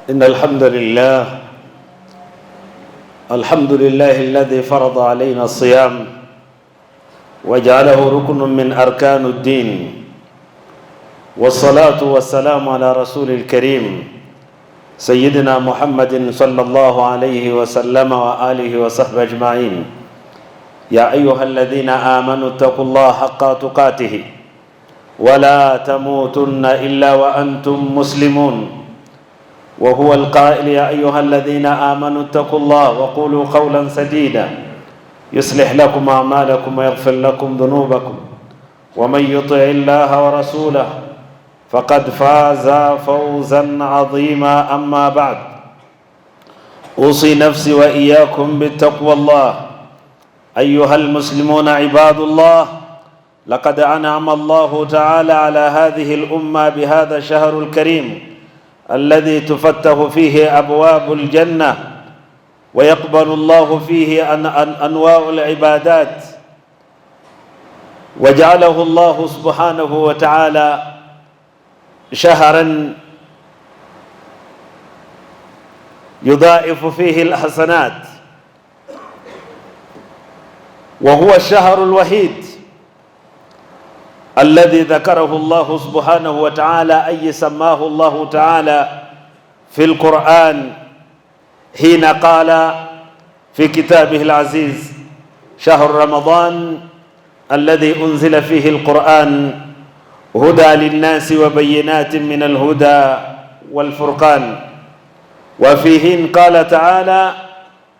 إن الحمد لله الذي فرض علينا الصيام وجعله ركن من أركان الدين، والصلاة والسلام على رسول الكريم سيدنا محمد صلى الله عليه وسلم وآله وصحبه أجمعين. يا أيها الذين آمنوا اتقوا الله حق تقاته ولا تموتن إلا وأنتم مسلمون، وهو القائل: يا أيها الذين آمنوا اتقوا الله وقولوا قولا سديدا يصلح لكم أعمالكم ويغفر لكم ذنوبكم، ومن يطع الله ورسوله فقد فاز فوزا عظيما. أما بعد، أوصي نفسي وإياكم بالتقوى الله. أيها المسلمون عباد الله، لقد أنعم الله تعالى على هذه الأمة بهذا الشهر الكريم الذي تفتح فيه أبواب الجنة ويقبل الله فيه أنواع العبادات، وجعله الله سبحانه وتعالى شهرا يضاعف فيه الحسنات، وهو الشهر الوحيد الذي ذكره الله سبحانه وتعالى أي سماه الله تعالى في القرآن حين قال في كتابه العزيز: شهر رمضان الذي أنزل فيه القرآن هدى للناس وبينات من الهدى والفرقان. وفيه قال تعالى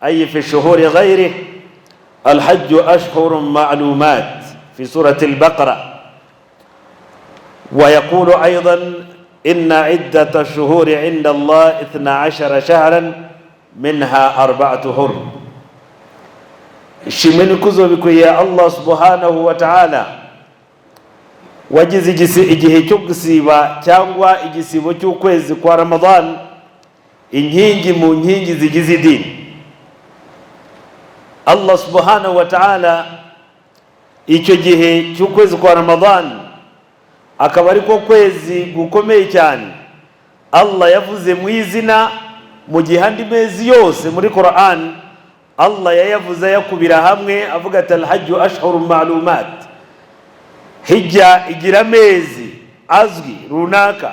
أي في الشهور غيره: الحج أشهر معلومات في سورة البقرة. ويقول أيضا: إن عدة الشهور عند الله 12 شهرا منها 4 حرم. shimeni kuzo bikwiye Allah subhanahu wa ta'ala wagize igihe cyo gusiba cyangwa igisibo cy'ukwezi kwa Ramadan inkingi mu nkingi zigize idini. Allah subhanahu wa ta'ala icyo gihe cy'ukwezi kwa Ramadan akaba ariko kwezi gukomeye cyane Allah yavuze mu izina mu gihandi mezi yose muri Qur'an. Allah yayavuze yakubira hamwe avuga ati: al-hajju ashhurun ma'lumat. Hijja igira amezi azwi runaka.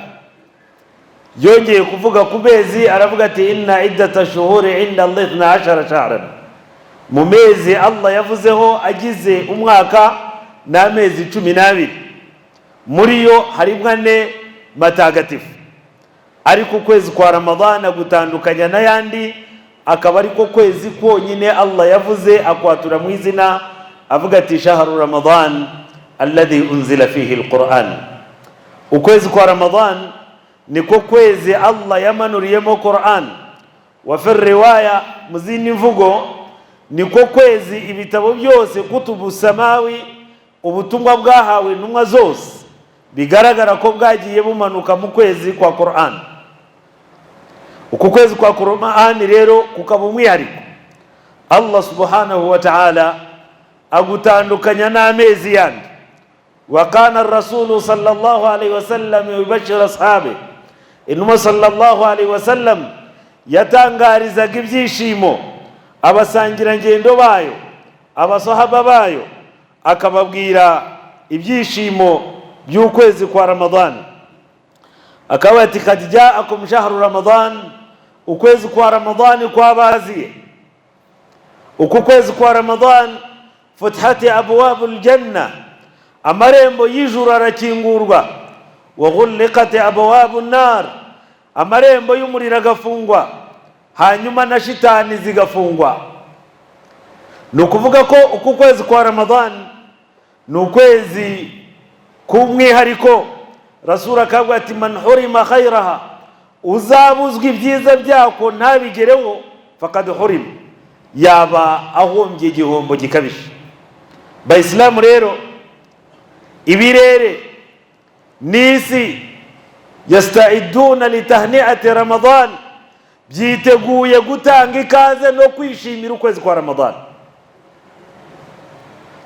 Yongeye kuvuga ku mezi aravuga ati: inna iddata shuhuri inda Allah 12 shahran. Mu mezi Allah yavuzeho agize umwaka n'amezi 12, muri yo harimo 4 matagatifu, ariko ukwezi kwa Ramadana gutandukanya n'ayandi akaba ariko kwezi konyine Allah yavuze akwatura mu izina avuga ati: shahru Ramadan alladhi unzila fihi alquran. Ukwezi kwa Ramadan niko kwezi Allah yamanuriyemo Qur'an. Wa fi riwaya muzini mvugo niko kwezi ibitabo byose kutubu samawi ubutumwa bwahawe intumwa zose bigaragara ko bwagiye bumanuka mu kwezi kwa Qur'an. Uku kwezi kwa Qur'an rero kukaba umwihariko Allah subhanahu wa ta'ala agutandukanya n'amezi yandi. Wa kana ar-rasulu sallallahu alayhi wasallam yubashshira ashabe, inuma sallallahu alayhi wasallam yatangarizaga ibyishimo abasangira ngendo bayo, abasahaba bayo, akababwira ibyishimo by'ukwezi kwa Ramadan. Akaba ati: kad ja'akum shahru Ramadan, ukwezi kwa Ramadhani kwabaziye. Uku kwezi kwa Ramadan futhati abwabul janna, amarembo y'ijuru arakingurwa. Wa ghulqat abwabun nar, amarembo y'umuriro agafungwa, hanyuma na shitani zigafungwa. Nukuvuga ko uku kwezi kwa Ramadan nukwezi kumwihariko. Rasul akavuga ati: man hurima khairaha, uzabuzwa ibyiza byako ntabigereho, faqad hurim, yaba ahombye igihombo gikabishe. Bayisilamu rero, ibirere nisi yastaiduna litahni'ati Ramadan, byiteguye gutanga ikaze no kwishimira ukwezi kwa Ramadan.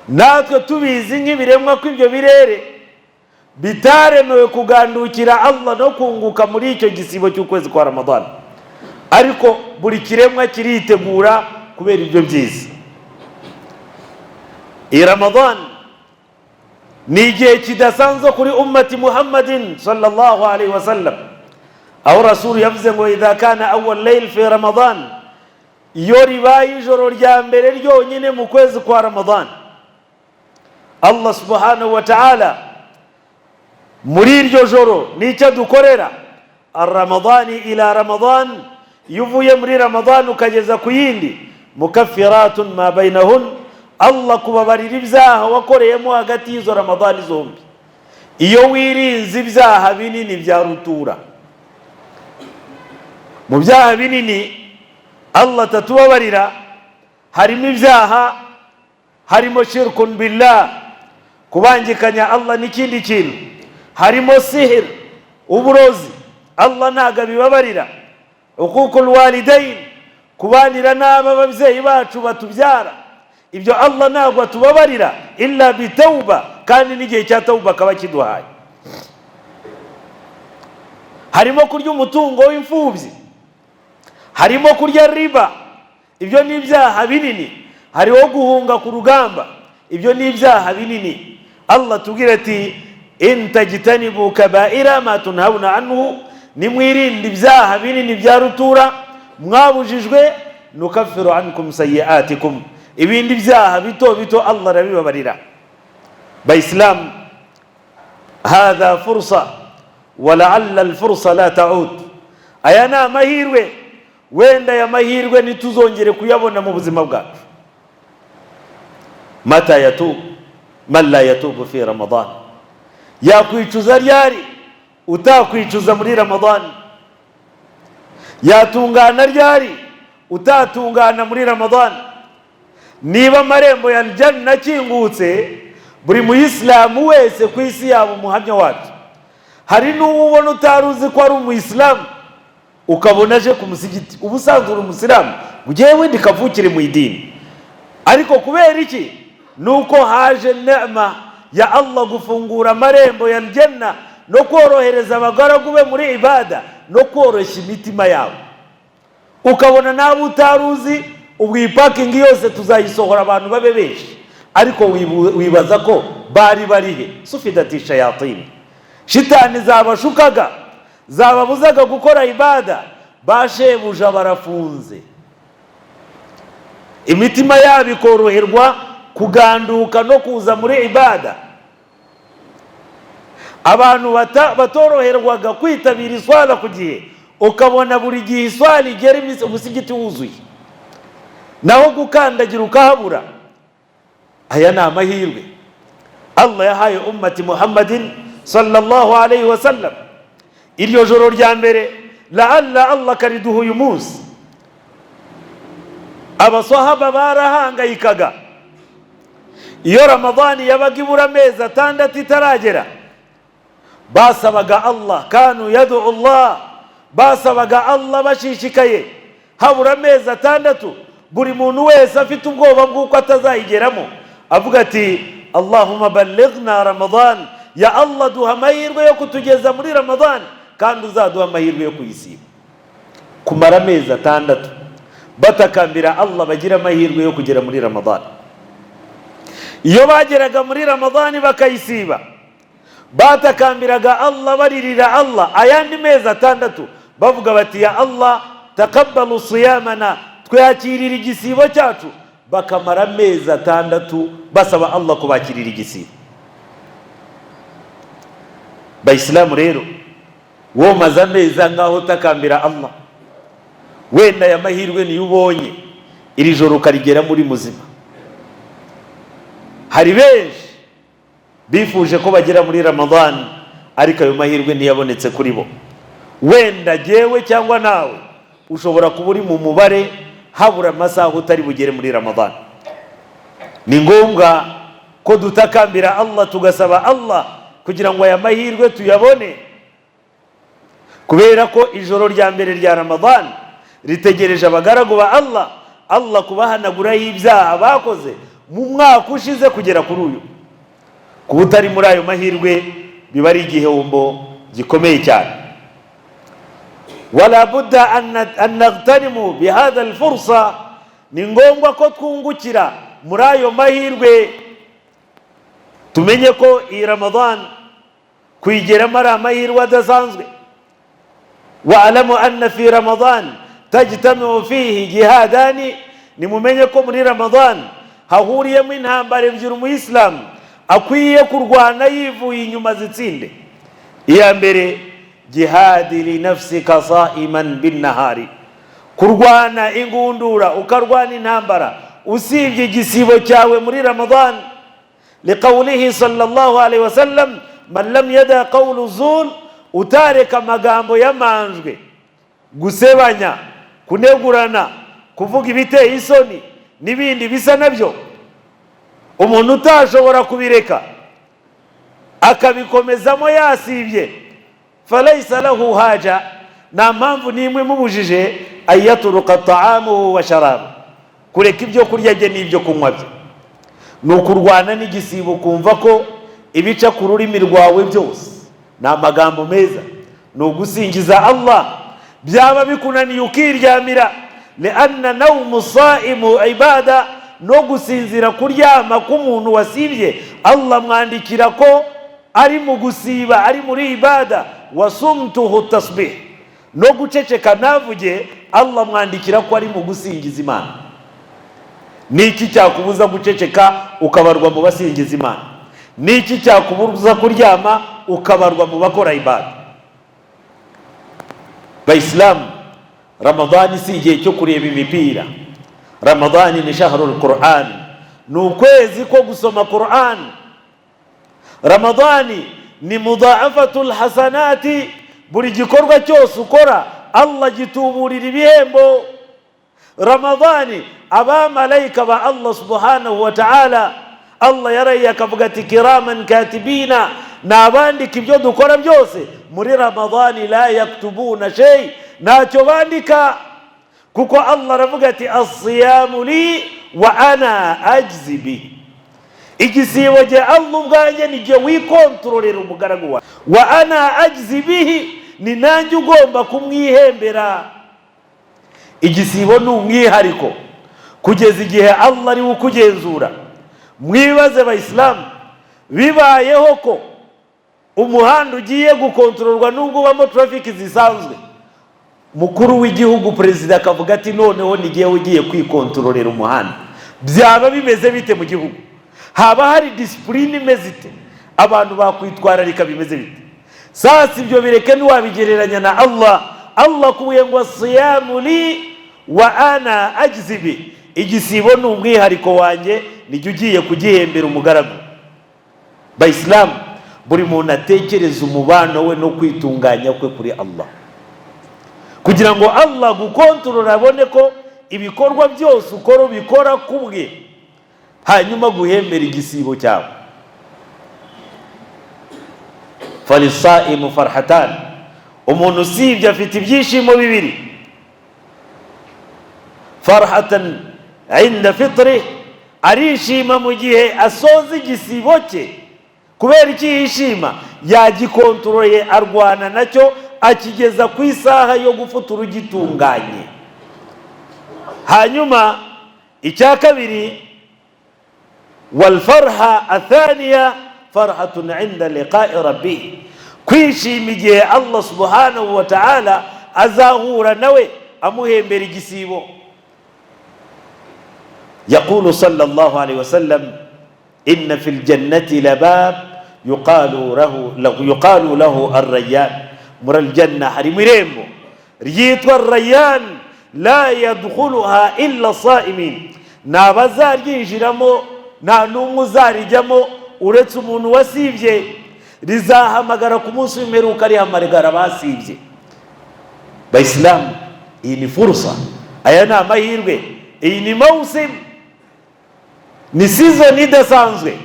Natwe tubizi nk'ibiremwa ko ibyo birere bitaremewe kugandukira Allah no kunguka muri icyo gisibo cy'ukwezi kwa Ramadan. ariko buri kiremwa kiritegura kubera ibyo byiza. iyi Ramadan ni igihe kidasanzwe kuri ummati Muhammadin sallallahu alaihi wasallam, aho Rasulu yavuze ngo idha kana awwal layl fi Ramadan, iyo ribaye ijoro rya mbere ryonyine mu kwezi kwa Ramadan, Allah subhanahu wa ta'ala muri iryo joro nicyo dukorera. Ramadani ila Ramadan, yuvuye muri Ramadan ukageza ku yindi, mukaffiratun ma bainahun, Allah kubabarira ibyaha wakoreyemo hagati y'izo Ramadani zombi. Iyo wirinze ibyaha binini bya rutura, mu byaha binini Allah tatubabarira harimo ibyaha, harimo shirkun billah, kubangikanya Allah n'ikindi kintu, harimo sihir, uburozi, Allah ntago abibabarira, uququl walidain, kubanira n'aba babyeyi bacu batubyara, ibyo Allah ntago atubabarira illa bitawba, kandi n'igihe cya tawba kaba kiduhaye. Harimo kurya umutungo w'imfubyi, harimo kurya riba, ibyo ni ibyaha binini. Hariho guhunga ku rugamba, ibyo ni ibyaha binini. Allah tubwira ati in tajtanibu kaba'ira ma tunhauna anhu, nimwirinde ibyaha binini bya rutura mwabujijwe, nukaffiru ankum sayiatikum, ibindi byaha bito bito Allah arabibabarira. Bayislam, hadha fursa wa la'alla al-fursa la ta'ud. Aya ni amahirwe, wenda ya mahirwe ntituzongere kuyabona mu buzima bwacu. Mata yatub man la yatubu fi Ramadan, yakwicuza ryari utakwicuza muri Ramadan? Yatungana ryari utatungana muri Ramadan? Niba amarembo ya Janna akingutse, buri muyisilamu wese ku isi yaba umuhamya wacu. Hari n'ubona utaruzi ko ari umuyisilamu ukabona aje ku musigiti, ubusanzwe uri umusilamu, ugiyewe ndikavukire mu idini, ariko kubera iki? Nuko haje neema ya Allah gufungura amarembo ya Janna no korohereza abagaragu be muri ibada no koroshya imitima yabo. Ukabona nawe utaruzi, ubwipakingi yose tuzayisohora abantu babe benshi, ariko wibaza ko bari barihe? Sufidati shayatin, shitani zabashukaga, zababuzaga gukora ibada, bashebuja barafunze, imitima yabo ikoroherwa kuganduka no kuza muri ibada. Abantu batoroherwaga kwitabira iswala ku gihe, ukabona buri gihe iswala igera umusigiti wuzuye, naho gukandagira ukahabura. Aya ni amahirwe Allah yahaye ummati Muhammadin sallallahu alaihi wasallam. Iryo joro rya mbere la'alla Allah kariduha uyu munsi, abasahaba barahangayikaga. Iyo Ramadani yabaga ibura amezi 6 itaragera, basabaga Allah, kanu yad'u Allah, basabaga Allah bashishikaye. Habura amezi 6, buri muntu wese afite ubwoba bw'uko atazayigeramo, avuga ati Allahumma ballighna Ramadan, ya Allah duha amahirwe yo kutugeza muri Ramadan, kandi uzaduha amahirwe yo kuyisiba. Kumara amezi 6 batakambira Allah bagira amahirwe yo kugera muri Ramadan. Iyo bageraga muri Ramadan bakayisiba, batakambiraga Allah, baririra Allah ayandi mezi 6, bavuga bati ya Allah takabbalu siyamana, twakirira igisibo cyacu. Bakamara amezi 6 basaba Allah kubakirira igisibo. Bayisilamu rero, wo maze amezi ngaho utakambira Allah, wenda ya mahirwe niyo ubonye iri joro ukarigera muri muzima. Hari benshi bifuje ko bagera muri Ramadan, ariko ayo mahirwe ntiyabonetse kuri bo. Wenda jewe cyangwa nawe ushobora kuba uri mu mubare habura amasaha utari bugere muri Ramadan. Ni ngombwa ko dutakambira Allah, tugasaba Allah kugira ngo aya mahirwe tuyabone, kubera ko ijoro rya mbere rya Ramadan ritegereje abagaragu ba Allah, Allah kubahanaguraho ibyaha bakoze mu mwaka ushize kugera kuri uyu. Kuba utari muri ayo mahirwe biba ari igihombo gikomeye cyane. wala budda an naghtanimu bihadha alfursa, ni ngombwa ko twungukira muri ayo mahirwe. Tumenye ko iyi Ramadan kuyigeramo ari amahirwe adasanzwe. Wa'lamu anna fi Ramadan tajtamiu fihi jihadani, nimumenye ko muri Ramadan hahuriyemo intambara ebyiri umuyisilamu akwiye kurwana yivuye inyuma zitsinde. Iya mbere, jihadi li nafsika saiman bin nahari, kurwana ingundura ukarwana intambara usibye igisibo cyawe muri Ramadan. Liqawlihi sallallahu alaihi wasallam, man lam yada qawlu zur, utareka amagambo yamanjwe, gusebanya, kunegurana, kuvuga ibiteye isoni n'ibindi bisa nabyo, umuntu utashobora kubireka akabikomezamo yasibye, falaysa lahu haja, nta mpamvu n'imwe mubujije ayaturuka ta'amuhu wa sharabu, kureka ibyo kurya bye n'ibyo kunywa bye. Ni ukurwana n'igisibo, kumva ko ibica ku rurimi rwawe byose ni amagambo meza, ni ugusingiza Allah. Byaba bikunaniye ukiryamira, lianna nawmu saimu ibada, no gusinzira kuryama k'umuntu wasibye Allah mwandikira ko ari mu gusiba, ari muri ibada. Wasumtuhu tasbih, no guceceka navuge Allah mwandikira ko ari mu gusingiza Imana. Niki cyakubuza guceceka ukabarwa mu basingiza Imana? Niki cyakubuza kuryama ukabarwa mu bakora ibada? Bayisilamu, Ramadani si igihe cyo kureba imipira. Ramadani ni shahrul Qur'an, ni ukwezi ko gusoma Qur'an. Ramadani ni mudha'afatul hasanati, buri gikorwa cyose ukora Allah gituburira ibihembo. Ramadani abamalayika ba Allah subhanahu wa ta'ala, Allah yaraye akavuga ati kiraman katibina, nabandika ibyo dukora byose muri Ramadani, la yaktubuna shay, ntacyo bandika, kuko Allah aravuga ati as-siyamu li wa ana ajzi bihi, igisibo je Allah ubwanjye nijye wikontororera umugaragu wawe, wa ana ajzi bihi, ni nanjye ugomba kumwihembera. Igisibo ni umwihariko kugeza igihe Allah ari ukugenzura. Mwibaze Bayisilamu, bibayeho ko umuhanda ugiye gukontororwa nubwo ubamo traffic zisanzwe, mukuru w'igihugu perezida akavuga ati noneho nigiye ugiye kwikontororera umuhanda, byaba bimeze bite mu gihugu? Haba hari discipline imeze ite? Abantu bakwitwararika bimeze bite? Sasa ibyo bireke ntiwabigereranya na Allah. Allah kubuye ngo siyamu li wa ana ajzi bi, igisibo ni umwihariko wanjye, nijye ugiye kugihembera umugaragu. Bayisilamu, buri muntu atekereza umubano we no kwitunganya kwe kuri Allah, kugira ngo Allah gukontorora abone ko ibikorwa byose ukora ubikora kubwe, hanyuma guhembera igisibo cyawe. Falisaimu farhatan, umuntu usibye afite ibyishimo bibiri. Farhatan inda fitri, arishima mu gihe asoza igisibo cye. Kubera iki yishima? Yagikontororeye, arwana nacyo, akigeza ku isaha yo gufutura ugitunganye. Hanyuma icya kabiri, wal farha athaniya farhatun inda liqa'i rabbih, kwishima igihe Allah subhanahu wa ta'ala azahura nawe amuhembera igisibo. Yaqulu sallallahu alayhi wa sallam, inna fil jannati labab yuqalu lahu ar-rayyan, muri aljanna harimo irembo ryitwa ar-rayyan, la yadkhuluha illa saimin, nabazaryinjiramo nta n'umwe uzarijyamo uretse umuntu wasibye. Rizahamagara ku munsi w'imperuka rihamagara abasibye. Bayisilamu, iyi ni fursa, aya ni amahirwe, iyi ni mawsim, ni season idasanzwe.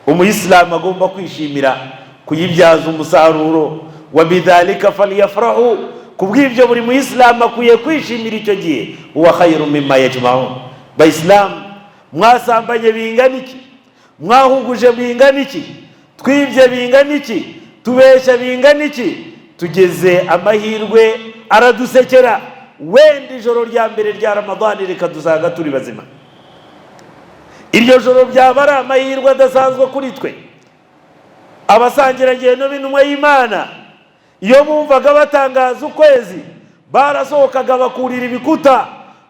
Umuyisilamu agomba kwishimira kuyibyaza umusaruro. Wa bidhalika falyafrahu, kubw'ibyo buri muyisilamu akwiye kwishimira icyo gihe. Huwa khayru mimma yajma'un. Bayisilamu, mwasambanye bingana iki? Mwahuguje bingana iki? Twibye bingana iki? Tubeshya bingana iki? tugeze amahirwe aradusekera, wenda ijoro rya mbere rya Ramadani rikadusanga turi bazima. Iryo joro byaba ari amahirwe adasanzwe kuri twe. Abasangirangendo b'intumwa y'Imana iyo bumvaga batangaza ukwezi barasohokaga bakurira ibikuta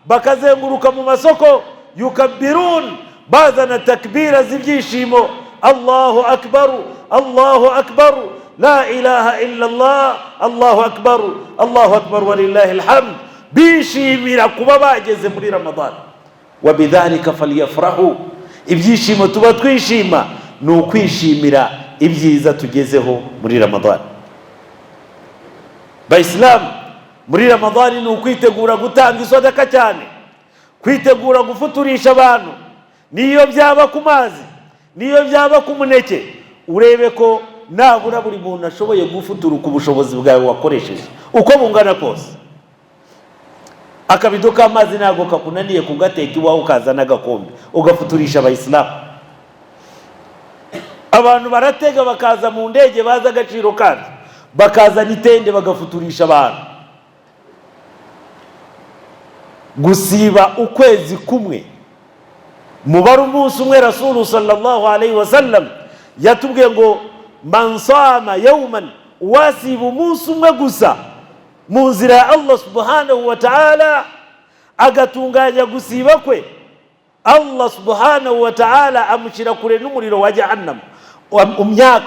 bakazenguruka mu masoko, yukabbirun, bazana takbira z'ibyishimo, Allahu akbar, Allahu akbar, la ilaha illa Allah, Allahu akbar, Allahu akbar walillahi alhamd, bishimira kuba bageze muri Ramadani. Wa bidhalika falyafrahu, ibyishimo tuba twishima ni ukwishimira ibyiza tugezeho muri Ramadani. Bayisilamu, muri Ramadani ni ukwitegura gutanga isadaka cyane, kwitegura gufuturisha abantu, niyo byaba ku mazi, niyo byaba ku muneke. Urebe ko nabura buri muntu ashoboye gufutura ku bushobozi bwawe wakoresheje uko bungana kose. Akabido k'amazi ntabwo kakunaniye kugateka iwawe ukazana agakombe ugafuturisha Abayisilamu. Abantu baratega bakaza mu ndege baza agaciro kazo, bakaza n'itende bagafuturisha abantu. Gusiba ukwezi kumwe mubara umunsi umwe, Rasulu sallallahu alayhi wa sallam yatubwiye ngo man sama yawman, wasiba umunsi umwe gusa mu nzira ya Allah subhanahu wa ta'ala, agatunganya gusiba kwe, Allah subhanahu wa ta'ala amushyira kure n'umuriro wa Jahannam.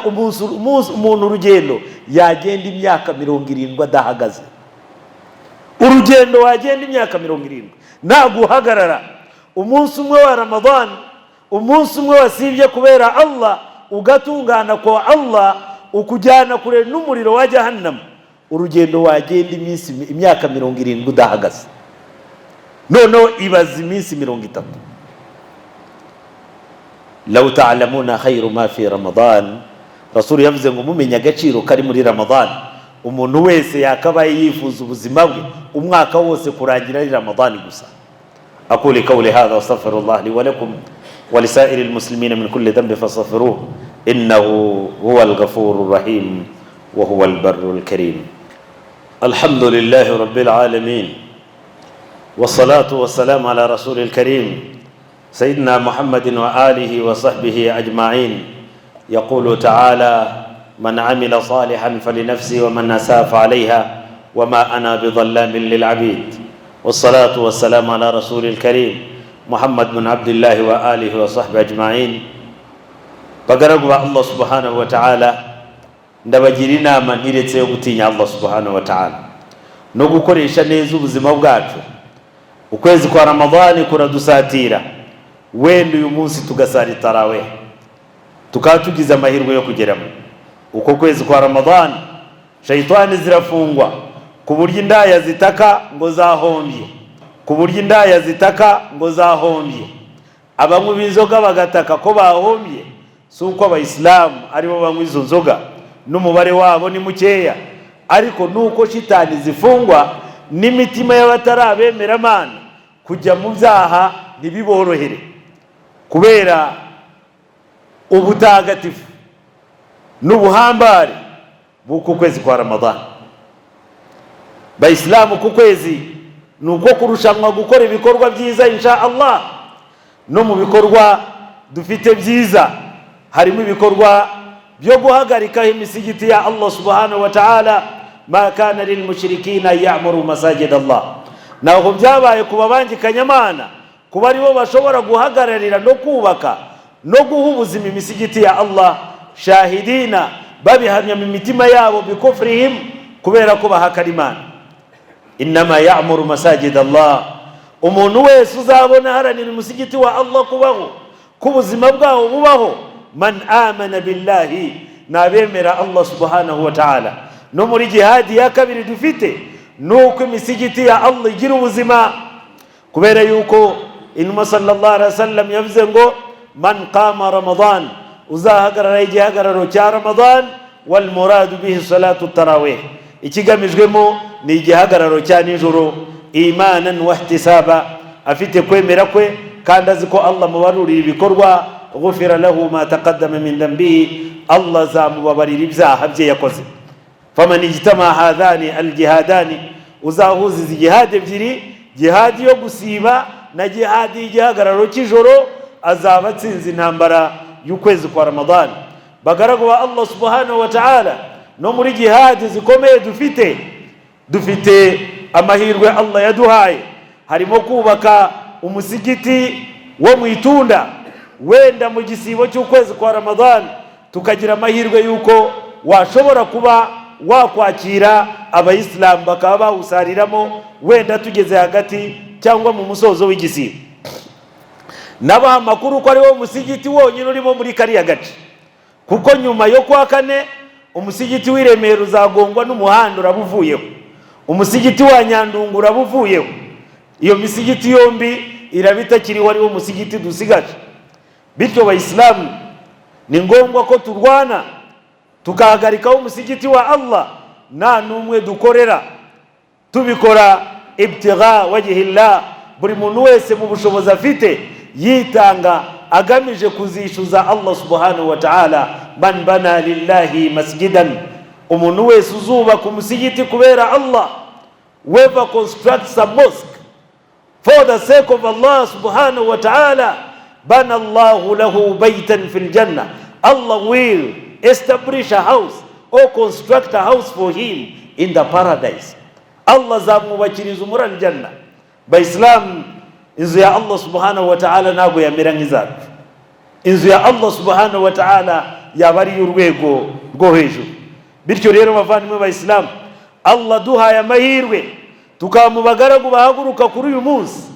Umuntu urugendo yagenda imyaka 70 adahagaze. Urugendo wagenda imyaka 70 nta guhagarara. Umunsi umwe wa Ramadhan, umunsi umwe wasibye kubera Allah, ugatungana kwa Allah, ukujyana kure n'umuriro wa Jahannam. Urugendo wagenda imyaka 70 udahagaze. Noneho ibaza iminsi 30. Law ta'lamuna khayru ma fi Ramadan, Rasul yavuze ngo mumenya agaciro kari muri Ramadan. Umuntu wese yakabaye yifuza ubuzima bwe umwaka wose kurangira ari Ramadan gusa. Aqulu qawli hadha astaghfirullah li wa lakum wa lisa'iril muslimin min kulli dhanbin fastaghfiruhu innahu huwal ghafurur rahim wa huwal barrul karim. Alhamdulillahi rabbil alamin, wassalatu wassalamu ala rasulil karim سيدنا محمد وآله وصحبه أجمعين. يقول تعالى من عمل صالحا فلنفسه ومن أساء فعليها وما أنا بظلام للعبيد. والصلاة والسلام على رسول الكريم محمد بن عبد الله وآله وصحبه أجمعين. بقرقوا الله سبحانه وتعالى ndabagirina maniretse yo gutinya Allah subhanahu wa ta'ala no gukoresha neza ubuzima bwacu. Ukwezi kwa Ramadhani kuradusatira, wenda uyu munsi tugasara tarawih tukaba tugize amahirwe yo kugeramo. Uko kwezi kwa Ramadhani shayitani zirafungwa ku buryo indaya zitaka ngo zahombye, ku buryo indaya zitaka ngo zahombye, abanywi b'inzoga bagataka ko bahombye. Si uko Abayisilamu aribo banywa izo nzoga n'umubare wabo ni mukeya, ariko nuko shitani zifungwa n'imitima y'abatarabemera Imana kujya mu byaha ntibiborohere kubera ubutagatifu n'ubuhambare bw'uko kwezi kwa Ramadhani. Bayisilamu ku kwezi nuko kurushanwa gukora ibikorwa byiza insha Allah. No mu bikorwa dufite byiza harimo ibikorwa byo guhagarika imisigiti ya Allah subhanahu wa ta'ala. Ma kana lil mushrikina ya'muru masajid Allah, naho byabaye kuba bangikanyamana kuba aribo bashobora guhagararira no kubaka no guha ubuzima imisigiti ya Allah, shahidina babihamya mu mitima yabo bikufrihim kubera ko bahakana Imana. Innama ya'muru masajid Allah, umuntu wese uzabona haranira umusigiti wa Allah kubaho, kubuzima bwawo bubaho, man amana billahi, nabemera Allah subhanahu wa ta'ala. No muri jihadi ya kabiri dufite nuko imisigiti ya Allah igira ubuzima, kubera yuko inuma sallallahu alaihi wasallam yavuze ngo man qama Ramadan, uzahagarara igihagararo cya Ramadan, wal muradu bihi salatu tarawih, ikigamijwemo ni igihagararo cya nijoro, imanan wa ihtisaba, afite kwemera kwe kandi azi ko Allah mubaruriye ibikorwa, ghufira lahu ma taqaddama min dhanbihi, Allah zamubabarira ibyaha bye yakoze. faman ijtama hadhani aljihadani, uzahuza izi jihad ebyiri, jihad yo gusiba na jihad y'igihagararo cy'ijoro, azaba atsinze intambara y'ukwezi kwa Ramadan. Bagaragu ba Allah subhanahu wa ta'ala, no muri jihad zikomeye dufite amahirwe Allah yaduhaye, harimo kubaka umusigiti wo mu Itunda. Wenda mu gisibo cy'ukwezi kwa Ramadan tukagira amahirwe yuko washobora kuba wakwakira abayisilamu bakaba bawusariramo, wenda tugeze hagati cyangwa mu musozo w'igisibo. Nabaha amakuru ko ari wo musigiti wonyine urimo muri kariya gace, kuko nyuma yo kwa kane umusigiti w'i Remera uzagongwa n'umuhanda urabuvuyeho, umusigiti wa Nyandungu urabuvuyeho. Iyo misigiti yombi irabitakiriho ari wo musigiti dusigaje. Bityo abayisilamu ni ngombwa ko turwana tukahagarikaho umusigiti wa Allah, nta n'umwe dukorera, tubikora ibtigha wajhillah. Buri muntu wese mu bushobozi afite yitanga agamije kuzishuza Allah subhanahu wa ta'ala. Man bana lillahi masjidan, umuntu wese uzubaka umusigiti kubera Allah, whoever constructs a mosque for the sake of Allah subhanahu wa ta'ala, bana Allahu lahu baytan fil jannah. Allah will establish a house or construct a house for him in the paradise. Allah zamubakiriza umurani janna. Bayislam, inzu ya Allah subhanahu wa ta'ala ntabwo yamera nk'izacu. Inzu ya Allah subhanahu wa ta'ala yaba ari y'urwego rwo hejuru. Bityo rero bavandimwe b'Abayisilamu, Allah duhaye amahirwe tukaba mu bagaragu bahaguruka kuri uyu munsi,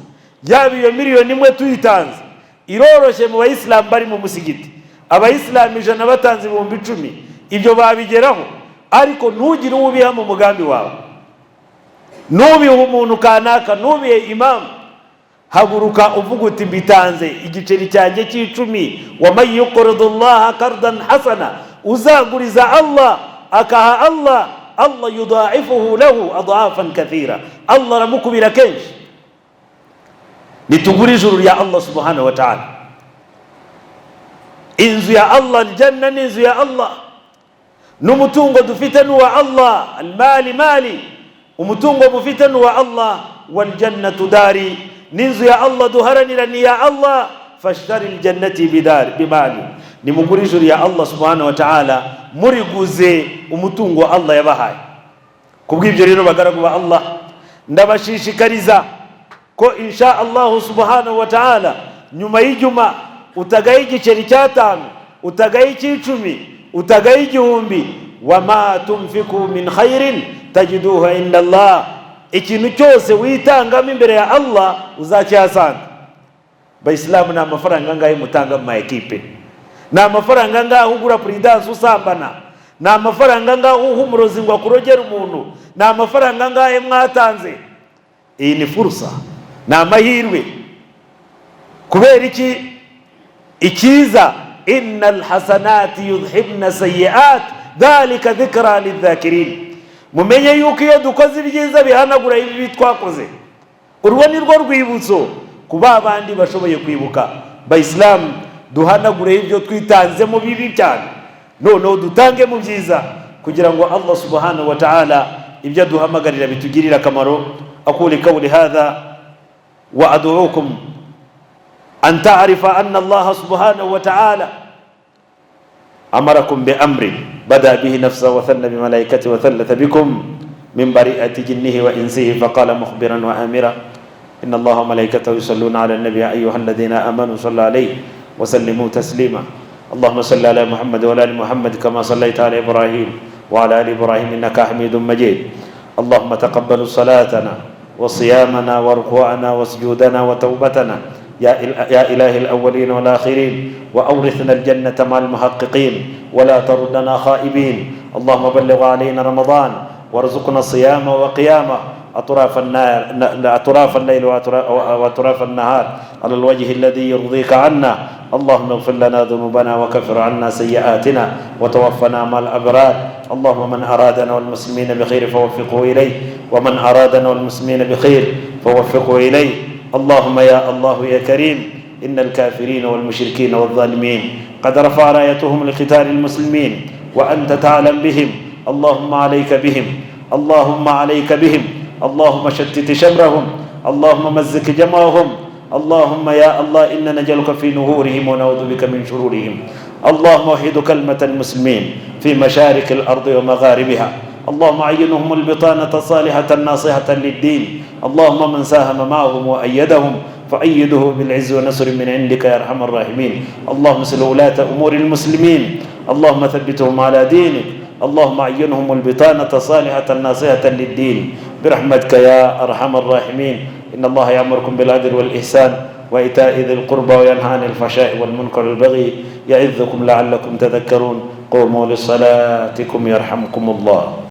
yaba iyo miliyoni imwe tuyitanze iroroshye mu Bayisilamu bari mu musigiti. Abayisilamu 100 batanze 10,000, ibyo babigeraho. Ariko ntugire ubiha mu mugambi wawe, nubiha umuntu kanaka, nubihe imam. Haguruka uvuga uti mbitanze igiceri cyanjye cy'icumi, wa may yuqridullaha qardan hasana, uzaguriza Allah akaha Allah, Allah yudha'ifuhu lahu adhafan kathira. Allah aramukubira kenshi. Nitugura ijuru ya Allah subhanahu wa ta'ala. Inzu ya Allah, aljanna ni inzu ya Allah. N'umutungo dufite n'uwa Allah, almali mali, umutungo mufite n'uwa Allah, wal jannatu dari, n'inzu ya Allah duharanira ni ya Allah. Fashtari aljannati bimali, nimugura ijuru ya Allah subhanahu wa ta'ala, muriguze umutungo Allah yabahaye. Kubw'ibyo rero bagaragu ba Allah, ndabashishikariza ko insha Allah subhanahu wa ta'ala nyuma y'ijuma utagaye igiceri cy'atanu, utagaye icy'icumi, utagaye igihumbi. Wama tunfiku min khairin tajiduhu inda Allah, ikintu cyose witangamo imbere ya Allah uzacyasanga. Bayisilamu ni amafaranga angahe mutanga mu ekipe? Ni amafaranga angahe ugura prudence usambana? Ni amafaranga angahe uha umurozi ngo akurogera umuntu? Ni amafaranga angahe mwatanze? Iyi ni fursa, ni amahirwe. Kubera iki? Ikiza, innal hasanati yudhibna sayyi'at dhalika dhikra lidhakirin. Mumenye yuko iyo dukoze ibyiza bihanagura ibi twakoze. Urwo ni rwo rwibutso kuba abandi bashoboye kwibuka. Bayisilamu, duhanagure ibyo twitanze mu bibi cyane, noneho dutange mu byiza, kugira ngo Allah subhanahu wa ta'ala ibyo duhamagarira bitugirira akamaro. Aquli qawli hadha wa ad'ukum an ta'rifa anna Allah subhanahu wa ta'ala amarakum bi amrin bada bihi nafsa wa thanna bi malaikati wa thallatha bikum min bari'ati jinnihi wa insihi faqala mukhbiran wa amira inna Allaha wa malaikatahu yusalluna 'ala an-nabi ya ayyuhalladhina amanu sallu 'alayhi wa sallimu taslima. Allahumma salli 'ala Muhammad wa 'ala ali Muhammad kama sallaita 'ala Ibrahim wa 'ala ali Ibrahim innaka Hamidum Majid. Allahumma taqabbal salatana wa siyamana wa ruku'ana wa sujudana wa tawbatana يا إله الأولين والآخرين وأورثنا الجنة مع المحققين ولا تردنا خائبين. اللهم بلغ علينا رمضان وارزقنا الصيام وقيامه أطراف الليل وأطراف النهار على الوجه الذي يرضيك عنا. اللهم اغفر لنا ذنوبنا وكفر عنا سيئاتنا وتوفنا مع الأبرار. اللهم من أرادنا والمسلمين بخير فوفقه إليه ومن أرادنا والمسلمين بخير فوفقه إليه. اللهم يا الله يا كريم إن الكافرين والمشركين والظالمين قد رفع رايتهم لقتال المسلمين وأنت تعلم بهم. اللهم عليك بهم، اللهم عليك بهم، اللهم شتت شمرهم، اللهم مزق جمعهم، اللهم يا الله إنا نجعلك في نهورهم ونعوذ بك من شرورهم. اللهم وحد كلمة المسلمين في مشارق الأرض ومغاربها، اللهم عينهم البطانة الصالحة الناصحة للدين، اللهم من ساهم معهم وأيدهم فأيده بالعز ونصر من عندك يا أرحم الراحمين. اللهم سل ولاة أمور المسلمين، اللهم ثبتهم على دينك، اللهم عينهم البطانة الصالحة الناصحة للدين برحمتك يا أرحم الراحمين. إن الله يأمركم بالعدل والإحسان وإيتاء ذي القربى وينهى عن الفحشاء والمنكر والبغي يعظكم لعلكم تذكرون. قوموا لصلاتكم يرحمكم الله.